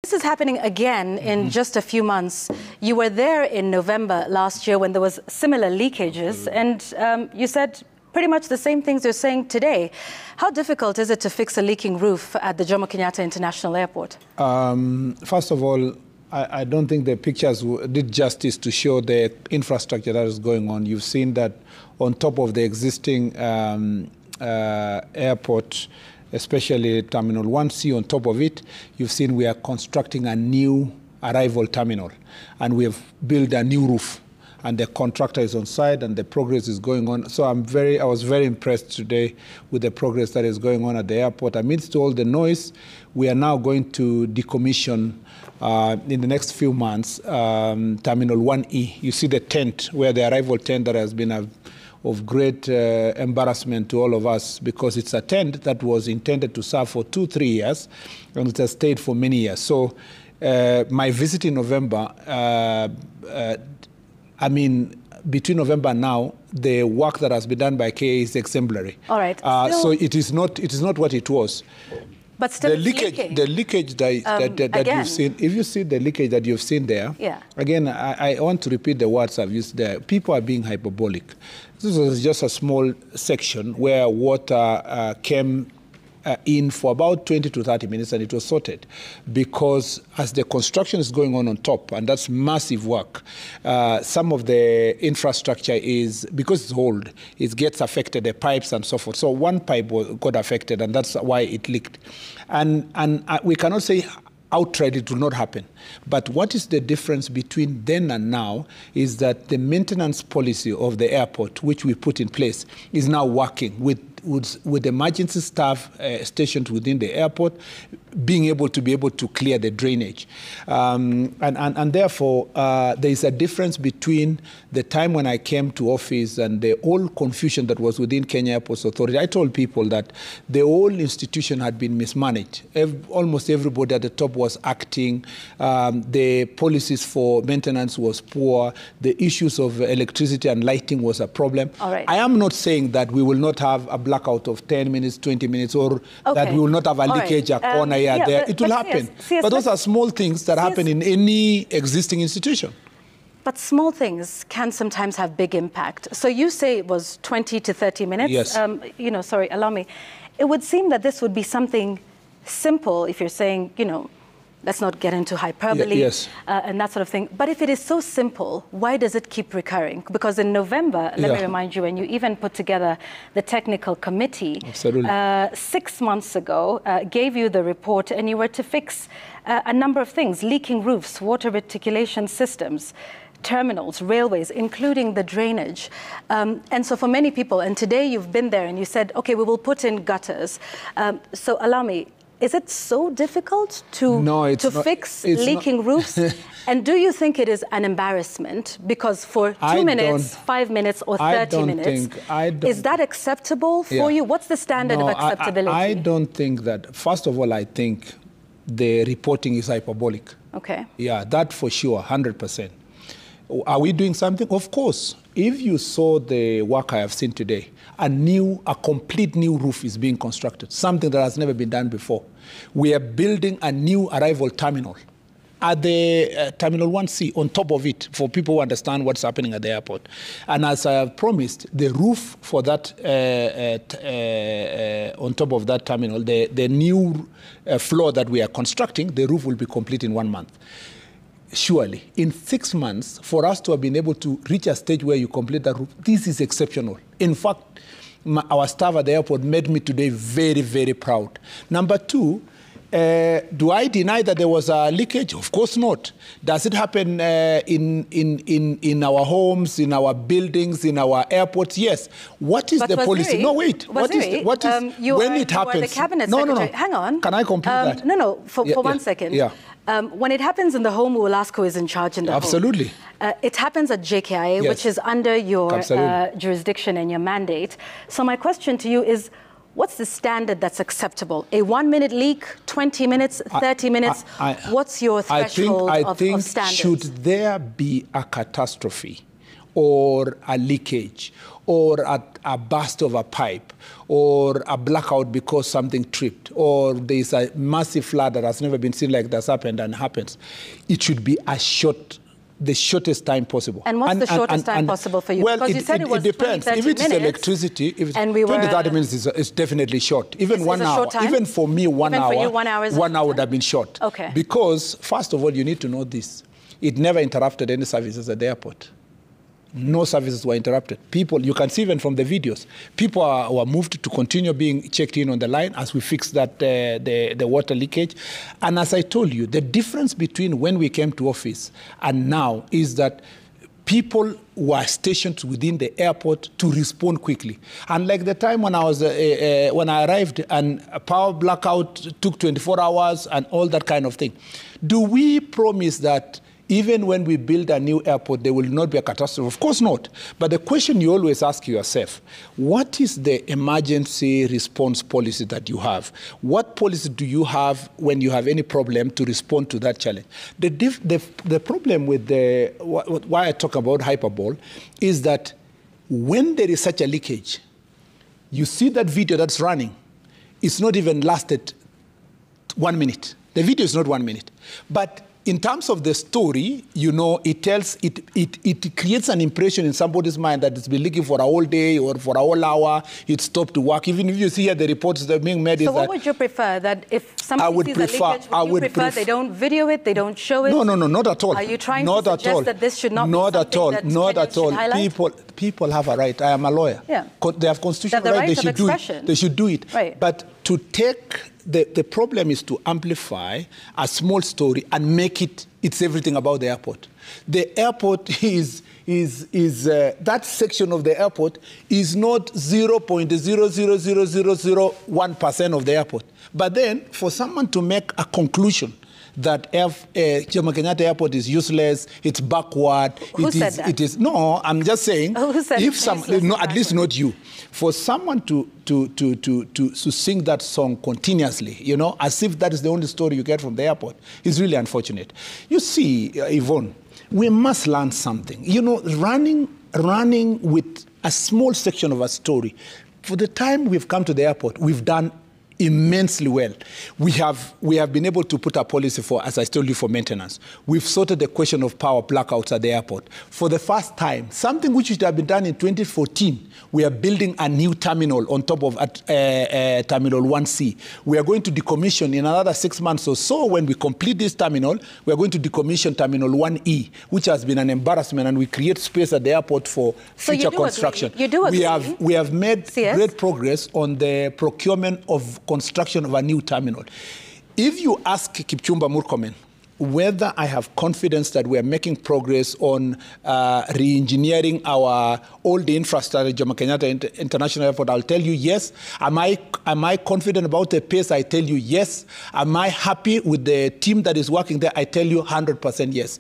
This is happening again in just a few months. You were there in November last year when there was similar leakages, and you said pretty much the same things you're saying today. How difficult is it to fix a leaking roof at the Jomo Kenyatta International Airport? First of all, I don't think the pictures did justice to show the infrastructure that is going on. You've seen that on top of the existing airport, especially Terminal 1C, on top of it, you've seen we are constructing a new arrival terminal, and we have built a new roof, and the contractor is on site, and the progress is going on. So I was very impressed today with the progress that is going on at the airport. Amidst all the noise, we are now going to decommission in the next few months Terminal 1E. You see the tent, where the arrival tent that has been of great embarrassment to all of us, because it's a tent that was intended to serve for 2-3 years, and it has stayed for many years. So my visit in November, between November and now, the work that has been done by KIA is exemplary. All right. So it is not what it was. But still, the leakage that you've seen, if you see the leakage that you've seen there, again, I want to repeat the words I've used there. People are being hyperbolic. This was just a small section where water came in for about 20 to 30 minutes, and it was sorted, because as the construction is going on top, and that's massive work, some of the infrastructure is, because it's old, it gets affected, the pipes and so forth. So one pipe got affected, and that's why it leaked. And we cannot say outright it will not happen. But what is the difference between then and now is that the maintenance policy of the airport, which we put in place, is now working with emergency staff stationed within the airport being able to clear the drainage. And therefore, there is a difference between the time when I came to office and the whole confusion that was within Kenya Airports Authority. I told people that the whole institution had been mismanaged. Almost everybody at the top was acting. The policies for maintenance was poor. The issues of electricity and lighting was a problem. All right. I am not saying that we will not have a blackout of 10 minutes, 20 minutes, or that we will not have a leakage, a corner here, there. It will happen. But those are small things that happen in any existing institution. But small things can sometimes have big impact. So you say it was 20 to 30 minutes. Yes. Sorry, allow me. It would seem that this would be something simple if you're saying, let's not get into hyperbole and that sort of thing. But if it is so simple, why does it keep recurring? Because in November, let me remind you, and you even put together the technical committee 6 months ago, gave you the report, and you were to fix a number of things: leaking roofs, water reticulation systems, terminals, railways, including the drainage. And so for many people, and today you've been there and you said, okay, we will put in gutters. So allow me, is it so difficult to fix leaking roofs? And do you think it is an embarrassment? Because for 2 minutes, 5 minutes, or 30 minutes, is that acceptable for you? What's the standard of acceptability? I don't think that. First of all, I think the reporting is hyperbolic. Okay. Yeah, that for sure, 100%. Are we doing something? Of course. If you saw the work I have seen today, a complete new roof is being constructed, something that has never been done before. We are building a new arrival terminal at the Terminal 1C on top of it, for people who understand what's happening at the airport. And as I have promised, the roof for that, on top of that terminal, the new floor that we are constructing, the roof will be complete in 1 month. Surely, in 6 months, for us to have been able to reach a stage where you complete that roof, this is exceptional. In fact, our staff at the airport made me today very, very proud. Number two, do I deny that there was a leakage? Of course not. Does it happen in our homes, in our buildings, in our airports? Yes. What is the policy? No, wait. What is when it happens? The cabinet secretary. Hang on. Can I complete that? No. For 1 second. Yeah. When it happens in the home, we will ask who is in charge in the home. Absolutely. It happens at JKIA, which is under your jurisdiction and your mandate. So my question to you is, what's the standard that's acceptable? A 1 minute leak, 20 minutes, 30 minutes? What's your threshold of standards? Should there be a catastrophe or a leakage, or a burst of a pipe, or a blackout because something tripped, or there's a massive flood that has never been seen like that's happened and happens, it should be the shortest time possible. And what's the shortest time possible for you? Well, because you said it was depends. 20, 30 if it's minutes, electricity, if it's 20, 30 minutes is definitely short. Even 1 hour. Even for me, 1 hour. Even for you, 1 hour is 1 hour would have been short. Okay. Because, first of all, you need to know this. It never interrupted any services at the airport. No services were interrupted. People, you can see even from the videos, people were moved to continue being checked in on the line as we fixed that the water leakage. And as I told you, the difference between when we came to office and now is that people were stationed within the airport to respond quickly. Unlike the time when when I arrived and a power blackout took 24 hours and all that kind of thing. Do we promise that even when we build a new airport, there will not be a catastrophe? Of course not. But the question you always ask yourself, what is the emergency response policy that you have? What policy do you have when you have any problem to respond to that challenge? The problem with why I talk about hyperbole is that when there is such a leakage, you see that video that's running, it's not even lasted 1 minute. The video is not 1 minute. But in terms of the story, you know, it creates an impression in somebody's mind that it's been leaking for a whole day or for a whole hour, it stopped to work. Even if you see here the reports that are being made. So what would you prefer? That if somebody sees a leakage, would you prefer they don't video it, they don't show it? No, not at all. Are you trying to suggest that this should not be something that Kenyans should highlight? People have a right. I am a lawyer. Yeah. They have constitutional right. They should do it. They should do it. Right. But to take the problem is to amplify a small story and make it's everything about the airport. The airport is that section of the airport is not 0.00001% of the airport. But then for someone to make a conclusion that Jomo Kenyatta Airport is useless, it's backward. Who said that? It is. No, I'm just saying. Who said at least not you. For someone to sing that song continuously, you know, as if that is the only story you get from the airport, is really unfortunate. You see, Yvonne, we must learn something. You know, running with a small section of a story. For the time we've come to the airport, we've done immensely well. We have been able to put a policy for, as I told you, for maintenance. We've sorted the question of power blackouts at the airport. For the first time, something which should have been done in 2014, we are building a new terminal on top of Terminal 1C. We are going to decommission in another 6 months or so. When we complete this terminal, we are going to decommission Terminal 1E, which has been an embarrassment, and we create space at the airport for future construction. You do agree. We have made great progress on the procurement of construction of a new terminal. If you ask Kipchumba Murkomen whether I have confidence that we are making progress on re-engineering our old infrastructure, Jomo Kenyatta International Airport, I'll tell you yes. Am I confident about the pace? I tell you yes. Am I happy with the team that is working there? I tell you 100% yes.